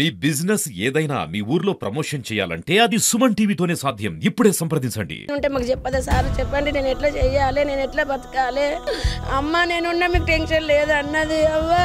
మీ business ఏదైనా మీ ఊర్లో promotion చేయాలంటే అది సుమన్ టీవీతోనే సాధ్యం. ఇప్పుడే సంప్రదించండి. ఉంటే మాకు చెప్పదా సార్, చెప్పండి నేను ఎట్లా చెయ్యాలి, నేను ఎట్లా బతకాలి. అమ్మ నేనున్నా మీకు టెన్షన్ లేదు అన్నది. అవ్వ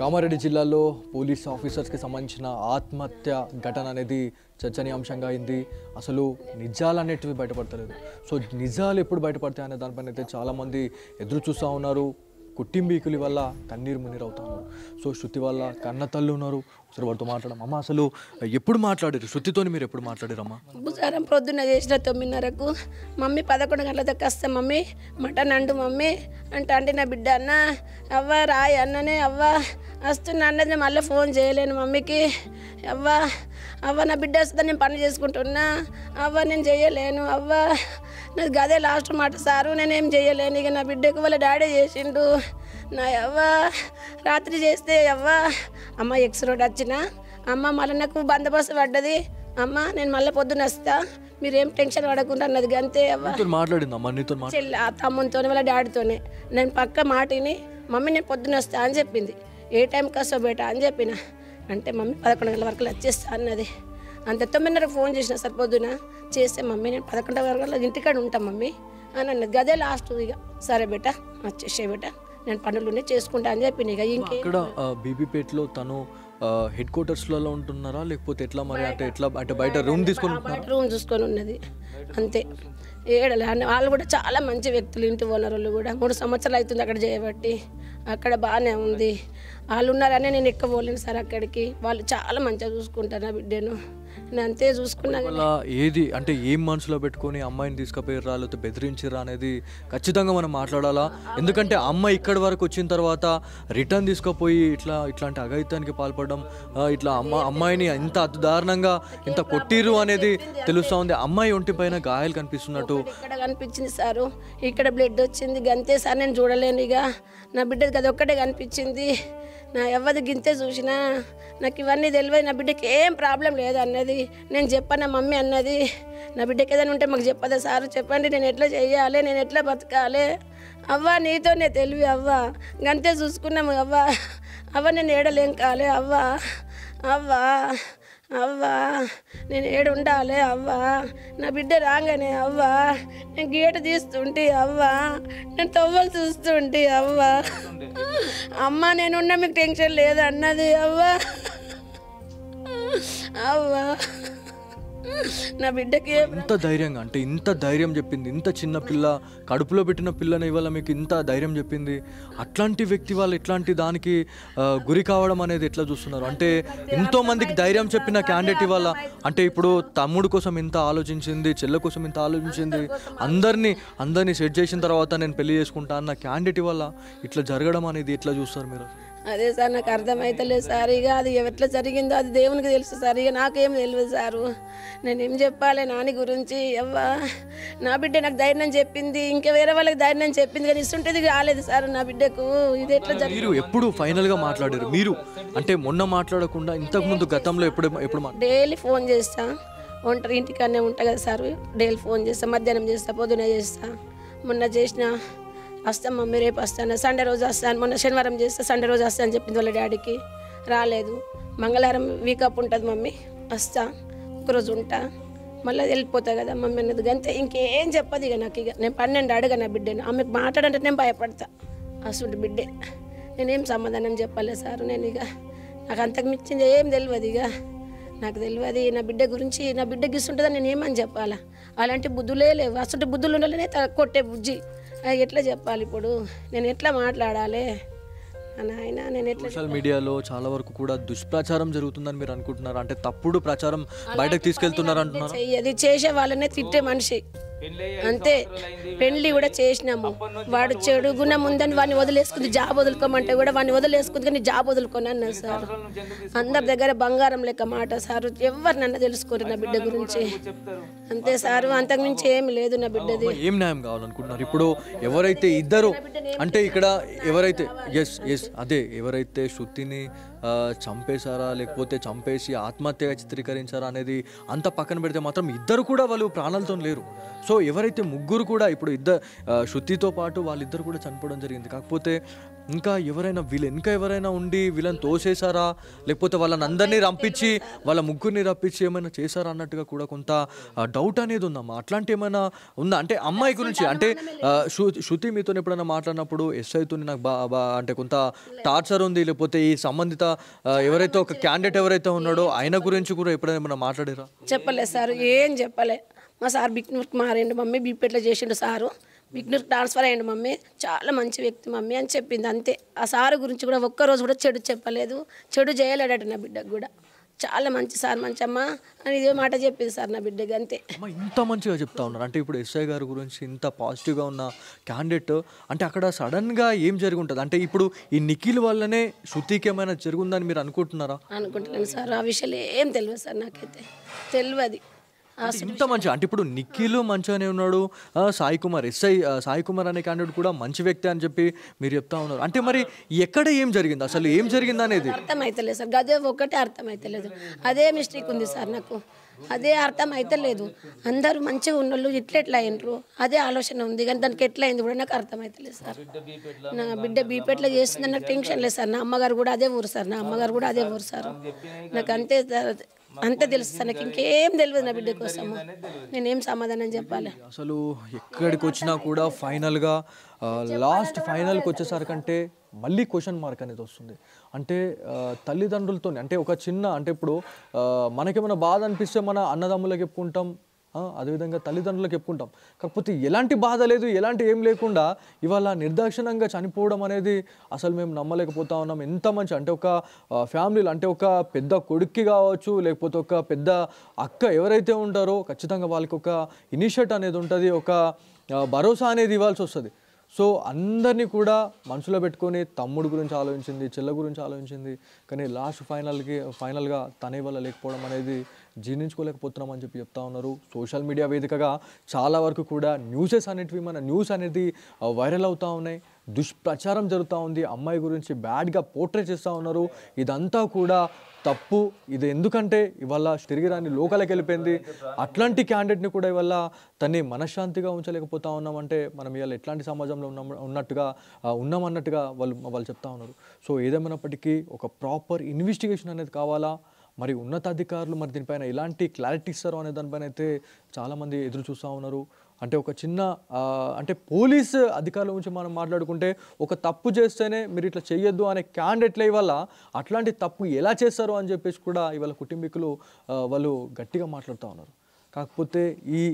కామారెడ్డి జిల్లాలో పోలీస్ ఆఫీసర్స్కి సంబంధించిన ఆత్మహత్య ఘటన అనేది చర్చనీయాంశంగా అయింది. అసలు నిజాలు అనేటివి బయటపడతలేదు. సో నిజాలు ఎప్పుడు బయటపడతాయి అనే దానిపైన అయితే చాలామంది ఎదురు చూస్తూ ఉన్నారు. కుట్టింబీకుల వల్ల కన్నీరు మున్నీరు అవుతున్నారు. సో శృతి వల్ల కన్న తల్లి ఉన్నారు. సరే వాడితో మాట్లాడడం. అమ్మ అసలు ఎప్పుడు మాట్లాడారు శృతితో? మీరు ఎప్పుడు మాట్లాడారమ్మా? బుధవారం పొద్దున్న చేసిన 9:30కు మమ్మీ 11 గంటల దాకా వస్తా మమ్మీ, మటన్ అండు మమ్మీ అంటే నా బిడ్డ అన్న అవ్వ రాయి అన్ననే అవ్వ వస్తున్నా అన్నది. మళ్ళీ ఫోన్ చేయలేను మమ్మీకి. అవ్వ నా బిడ్డ వస్తుందా, నేను పని చేసుకుంటున్నా అవ్వ, నేను చేయలేను అవ్వ, నాకు గదే లాస్ట్ మాట సారు, నేనేం చేయలేను ఇక. నా బిడ్డకు వాళ్ళ డాడీ చేసిండు నా అవ్వ. రాత్రి చేస్తే అవ్వ అమ్మ ఎక్స్రోడ్ వచ్చిన అమ్మ మళ్ళీ నాకు బందోబస్తు పడ్డది అమ్మ, నేను మళ్ళీ పొద్దున వస్తా, మీరేం టెన్షన్ పడకుండా అన్నది. అంతే అవ్వ. చెల్లి ఆ తమ్మునితోనే వాళ్ళ డాడీతోనే నేను పక్క మాటిని మమ్మీ నేను పొద్దున వస్తా అని చెప్పింది. ఏ టైంకి వస్తావు బేటా అని చెప్పిన. అంటే మమ్మీ 11 గంటల వరకు వచ్చేస్తా అన్నది. అంత 9:30 ఫోన్ చేసిన సార్ పొద్దున చేస్తే మమ్మీ నేను 11 వరకు ఇంటికాడ ఉంటాం మమ్మీ అని అన్నది. గదే లాస్ట్ ఇక. సరే బేటా వచ్చేసే బేటా, నేను పనులు చేసుకుంటా అని చెప్పిన. ఇక ఇక్కడ బీబీపేటలో తను హెడ్ క్వార్టర్స్లలో ఉంటున్నారా లేకపోతే ఎట్లా మరి? అంటే ఎట్లా అంటే బయట రూమ్ చూసుకొని ఉన్నది అంతే. ఏడలే వాళ్ళు కూడా చాలా మంచి వ్యక్తులు, ఇంటి ఓనర్లు కూడా 3 సంవత్సరాలు అవుతుంది అక్కడ చేయబట్టి. అక్కడ బాగానే ఉంది. వాళ్ళు ఉన్నారనే నేను ఎక్కువ పోలేను సార్ అక్కడికి. వాళ్ళు చాలా మంచిగా చూసుకుంటారు నా బిడ్డను. నేను అంతే చూసుకున్నా. ఏది అంటే ఏం మనసులో పెట్టుకొని అమ్మాయిని తీసుకుపోయారా లేకపోతే బెదిరించారా అనేది ఖచ్చితంగా మనం మాట్లాడాలా. ఎందుకంటే అమ్మాయి ఇక్కడి వరకు వచ్చిన తర్వాత రిటర్న్ తీసుకుపోయి ఇట్లాంటి అఘాయితానికి పాల్పడడం, ఇట్లా అమ్మాయిని ఇంత దారుణంగా ఇంత కొట్టిరు అనేది తెలుస్తూ ఉంది. అమ్మాయి ఒంటి పైన గాయాలు కనిపిస్తున్నట్టు ఇక్కడ కనిపించింది సారు, ఇక్కడ బ్లడ్ వచ్చింది గంతే సార్. నేను చూడలేను ఇక. నా బిడ్డకి అది ఒక్కటే కనిపించింది. నా ఎవరి గింతే చూసినా నాకు ఇవన్నీ తెలియదు. నా బిడ్డకి ఏం ప్రాబ్లం లేదు అన్నది. నేను చెప్పాను మమ్మీ అన్నది. నా బిడ్డకి ఏదైనా ఉంటే మాకు చెప్పదా సారు, చెప్పండి నేను ఎట్లా చెయ్యాలి, నేను ఎట్లా బతకాలి. అవ్వ నీతోనే తెలివి అవ్వ, గంతే చూసుకున్నాము అవ్వ నేను ఏడలేం కాలే అవ్వ నేను ఏడు ఉండాలి అవ్వ. నా బిడ్డ రాగానే అవ్వ నేను గేటు తీస్తుంటే అవ్వ, నేను తవ్వలు చూస్తుంటే అవ్వ. అమ్మ నేనున్నా మీకు టెన్షన్ లేదు అన్నది అవ్వ. నా బిడ్డకి ఇంత ధైర్యంగా అంటే ఇంత ధైర్యం చెప్పింది, ఇంత చిన్న పిల్ల కడుపులో పెట్టిన పిల్లని ఇవాళ మీకు ఇంత ధైర్యం చెప్పింది. అట్లాంటి వ్యక్తి వాళ్ళు ఇట్లాంటి దానికి గురి కావడం అనేది ఎట్లా చూస్తున్నారు? అంటే ఎంతో మందికి ధైర్యం చెప్పిన క్యాండిడేట్ ఇవాళ అంటే ఇప్పుడు తమ్ముడు కోసం ఇంత ఆలోచించింది, చెల్లె కోసం ఇంత ఆలోచించింది, అందరినీ సెట్ చేసిన తర్వాత నేను పెళ్లి చేసుకుంటా అన్న క్యాండిడేట్ ఇవాళ ఇట్లా జరగడం అనేది ఎట్లా చూస్తారు మీరు? అదే సార్ నాకు అర్థమవుతలేదు సార్. ఇక అది ఎట్లా జరిగిందో అది దేవునికి తెలుసు సార్. ఇక నాకేం తెలియదు సారు. నేనేం చెప్పాలి నాని గురించి. నా బిడ్డ నాకు ధైర్యం చెప్పింది, ఇంకా వేరే వాళ్ళకి ధైర్యం చెప్పింది, కానీ ఇస్తుంటేది కాలేదు సార్ నా బిడ్డకు. ఇది ఎట్లా మీరు ఎప్పుడు ఫైనల్గా మాట్లాడారు మీరు? అంటే మొన్న మాట్లాడకుండా ఇంతకుముందు గతంలో ఎప్పుడు డైలీ ఫోన్ చేస్తా, ఒంటరి ఇంటికాడనే ఉంటా కదా సార్. డైలీ ఫోన్ చేస్తా, మధ్యాహ్నం చేస్తా, పొద్దున చేస్తా. మొన్న చేసిన వస్తాం మమ్మీ రేపు వస్తాను, సండే రోజు వస్తాను. మొన్న శనివారం చేస్తే సండే రోజు వస్తా అని చెప్పింది వాళ్ళ డాడీకి. రాలేదు. మంగళవారం వీకప్ ఉంటుంది మమ్మీ, వస్తా ఒకరోజు ఉంటా, మళ్ళీ వెళ్ళిపోతా కదా మమ్మీ అన్నది. అంతే, ఇంకేం చెప్పదు ఇక నాకు. ఇక నేను 12 అడగా నా బిడ్డను. ఆమెకు మాట్లాడంటే నేను భయపడతా. అసలు బిడ్డే నేనేం సమాధానం చెప్పాలి సార్. నేను ఇక నాకు అంతకు మించింది ఏం తెలియదు. ఇక నాకు తెలియదు నా బిడ్డ గురించి. నా బిడ్డకి ఇస్తుంటుందని నేను ఏమని చెప్పాలా? అలాంటి బుద్ధులే లేవు. అసలు బుద్ధులు ఉండాలనే కొట్టే బుజ్జి. ఎట్లా చెప్పాలి ఇప్పుడు? నేను ఎట్లా మాట్లాడాలి నాయన? నేను ఎట్లా? సోషల్ మీడియాలో చాలా వరకు కూడా దుష్ప్రచారం జరుగుతుందని మీరు అనుకుంటున్నారు? అంటే తప్పుడు ప్రచారం బయటకు తీసుకెళ్తున్నారు అంటున్నారు. అది చేసే వాళ్ళనే తిట్టే మనిషి అంతే. పెళ్లి కూడా చేసినాము, వాడు చెడు గుణం ఉందని వాడిని వదిలేసుకుంది. జాబ్ వదులుకోమంటే కూడా వాడిని వదిలేసుకుంది, కానీ జాబ్ వదులుకొని అన్నారు సార్. అందరి దగ్గర బంగారం లెక్క మాట సార్. ఎవరు నన్ను తెలుసుకోరు నా బిడ్డ గురించి. అంతే సార్, అంతకుమించి ఏమి లేదు నా బిడ్డది. ఏం న్యాయం కావాలనుకుంటున్నారు ఇప్పుడు? ఎవరైతే ఇద్దరు అంటే ఇక్కడ ఎవరైతే ఎవరైతే శృతిని చంపేశారా లేకపోతే చంపేసి ఆత్మహత్యగా చిత్రీకరించారా అనేది అంత పక్కన పెడితే మాత్రం ఇద్దరు కూడా వాళ్ళు ప్రాణాలతో లేరు. సో ఎవరైతే ముగ్గురు కూడా ఇప్పుడు శృతితో పాటు వాళ్ళిద్దరు కూడా చనిపోవడం జరిగింది. కాకపోతే ఇంకా ఎవరైనా ఉండి వీళ్ళని తోసేశారా లేకపోతే వాళ్ళని అందరినీ రంపించి వాళ్ళ ముగ్గురిని రప్పించి ఏమైనా చేశారా అన్నట్టుగా కూడా కొంత డౌట్ అనేది ఉందమ్మా. అట్లాంటి ఏమైనా ఉందా అంటే అమ్మాయి గురించి అంటే శృతి మీతో ఎప్పుడైనా మాట్లాడినప్పుడు ఎస్ఐతో నాకు అంటే కొంత టార్చర్ ఉంది లేకపోతే ఈ సంబంధిత ఎవరైతే ఒక క్యాండిడేట్ ఎవరైతే ఉన్నాడో ఆయన గురించి కూడా ఎప్పుడైనా ఏమైనా మాట్లాడారా? చెప్పలేదు సార్, ఏం చెప్పలే. మా సార్ బిక్నూర్కి మారిండు మమ్మీ, బీపేట్లో చేసిండు సారు, బిక్నూర్కి ట్రాన్స్ఫర్ అయ్యిండు మమ్మీ, చాలా మంచి వ్యక్తి మమ్మీ అని చెప్పింది అంతే. ఆ సారు గురించి కూడా ఒక్కరోజు కూడా చెడు చెప్పలేదు, చెడు చేయలేడట నా బిడ్డకు కూడా. చాలా మంచి సార్, మంచమ్మ అని ఇదే మాట చెప్పింది సార్ నా బిడ్డకి అంతే. ఇంత మంచిగా చెప్తా ఉన్నారు అంటే ఇప్పుడు ఎస్ఐ గారి గురించి ఇంత పాజిటివ్గా ఉన్న క్యాండిడేట్ అంటే అక్కడ సడన్గా ఏం జరిగి ఉంటుంది అంటే ఇప్పుడు ఈ నిఖిల్ వల్లనే శృతికి ఏమైనా జరుగుందని మీరు అనుకుంటున్నారా? అనుకుంటున్నాను సార్, ఆ విషయాలు ఏం తెలియదు సార్, నాకైతే తెలియదు. ఇంత మంచిగా అంటే ఇప్పుడు నిఖిల్ మంచిగానే ఉన్నాడు, సాయి కుమార్ అనే క్యాండిడేట్ కూడా మంచి వ్యక్తి అని చెప్పి మీరు చెప్తా ఉన్నారు. అంటే మరి ఎక్కడ ఏం జరిగింది, అసలు ఏం జరిగింది అనేది అర్థమైతలేదు సార్. అదే ఒక్కటే అర్థమైతలేదు, అదే మిస్టేక్ ఉంది సార్ నాకు, అదే అర్థం అయితలేదు. అందరూ మంచిగా ఉన్నోళ్ళు ఎట్లా అయినరు అదే ఆలోచన ఉంది, కానీ దానికి ఎట్లా అయింది కూడా నాకు అర్థమైతలేదు సార్. నా బిడ్డ బీపేట్లో చేస్తుందని నాకు టెన్షన్ లేదు సార్. నా అమ్మగారు కూడా అదే ఊరు సార్, నాకు అంతే తెలుసు సార్. నాకు ఇంకేం తెలియదు నా బిడ్డ కోసము, నేనేం సమాధానం చెప్పాలి. అసలు ఎక్కడికి వచ్చినా కూడా ఫైనల్గా ఫైనల్కి వచ్చేసరికంటే మళ్ళీ క్వశ్చన్ మార్క్ అనేది వస్తుంది. అంటే తల్లిదండ్రులతో అంటే ఒక చిన్న అంటే ఇప్పుడు మనకేమైనా బాధ అనిపిస్తే మన అన్నదమ్ములకు చెప్పుకుంటాం, అదేవిధంగా తల్లిదండ్రులకు చెప్పుకుంటాం. కాకపోతే ఎలాంటి బాధ లేదు, ఎలాంటి ఏం లేకుండా ఇవాళ నిర్దాక్షిణంగా చనిపోవడం అనేది అసలు మేము నమ్మలేకపోతా ఉన్నాం. ఎంత మంచి అంటే ఒక ఫ్యామిలీలో అంటే ఒక పెద్ద కొడుక్కి కావచ్చు లేకపోతే ఒక పెద్ద అక్క ఎవరైతే ఉంటారో ఖచ్చితంగా వాళ్ళకి ఒక ఇనిషియేట్ అనేది ఉంటుంది, ఒక భరోసా అనేది ఇవ్వాల్సి వస్తుంది. సో అందరినీ కూడా మనసులో పెట్టుకొని తమ్ముడు గురించి ఆలోచించింది, చెల్ల గురించి ఆలోచించింది, కానీ ఫైనల్గా తనే వల్ల లేకపోవడం అనేది జీర్ణించుకోలేకపోతున్నామని చెప్తా ఉన్నారు. సోషల్ మీడియా వేదికగా చాలా వరకు కూడా న్యూస్ అనేది వైరల్ అవుతూ ఉన్నాయి, దుష్ప్రచారం జరుగుతూ ఉంది, అమ్మాయి గురించి బ్యాడ్గా పోర్ట్రే చేస్తూ ఉన్నారు. ఇదంతా కూడా తప్పు. ఇది ఎందుకంటే ఇవాళ తిరిగి రాని లోకాలకు వెళ్ళిపోయింది. అట్లాంటి క్యాండిడేట్ని కూడా ఇవాళ తన్ని మనశ్శాంతిగా ఉంచలేకపోతా ఉన్నామంటే మనం ఇవాళ ఎట్లాంటి సమాజంలో ఉన్నామన్నట్టుగా వాళ్ళు చెప్తా ఉన్నారు. సో ఏదేమైనప్పటికీ ఒక ప్రాపర్ ఇన్వెస్టిగేషన్ అనేది కావాలా, మరి ఉన్నతాధికారులు మరి దీనిపైన ఎలాంటి క్లారిటీ ఇస్తారో అనే దానిపైన అయితే చాలామంది ఎదురు చూస్తూ ఉన్నారు. అంటే ఒక చిన్న అంటే పోలీస్ అధికారుల గురించి మనం మాట్లాడుకుంటే ఒక తప్పు చేస్తేనే మీరు ఇట్లా చేయొద్దు అనే క్యాండిడేట్ల ఇవాళ అట్లాంటి తప్పు ఎలా చేస్తారు అని చెప్పేసి కూడా ఇవాళ కుటుంబీకులు వాళ్ళు గట్టిగా మాట్లాడుతూ ఉన్నారు. కాకపోతే ఈ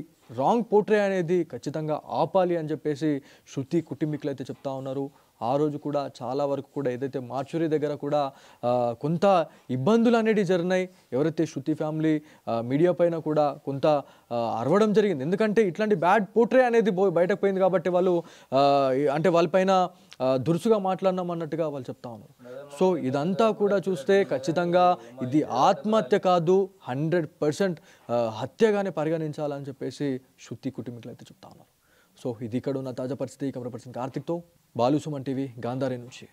రాంగ్ పోర్ట్రే అనేది ఖచ్చితంగా ఆపాలి అని చెప్పేసి శృతి కుటుంబీకులు అయితే చెప్తా ఉన్నారు. ఆ రోజు కూడా చాలా వరకు కూడా ఏదైతే మార్చురీ దగ్గర కూడా కొంత ఇబ్బందులు అనేవి జరిగినాయి. ఎవరైతే శృతి ఫ్యామిలీ మీడియా పైన కూడా కొంత అరవడం జరిగింది, ఎందుకంటే ఇట్లాంటి బ్యాడ్ పోర్ట్రే అనేది బయటకు పోయింది కాబట్టి వాళ్ళు అంటే వాళ్ళపైన దురుసుగా మాట్లాడినాం అన్నట్టుగా వాళ్ళు చెప్తా ఉన్నారు. సో ఇదంతా కూడా చూస్తే ఖచ్చితంగా ఇది ఆత్మహత్య కాదు, 100% హత్యగానే పరిగణించాలని చెప్పేసి శృతి కుటుంబీకులు అయితే చెప్తా ఉన్నారు. సో ఇది ఇక్కడ ఉన్న తాజా పరిస్థితి. కెమెరా పర్సన్ కార్తిక్తో బాలు, సుమన్ టీవీ, గాంధారి నుంచి.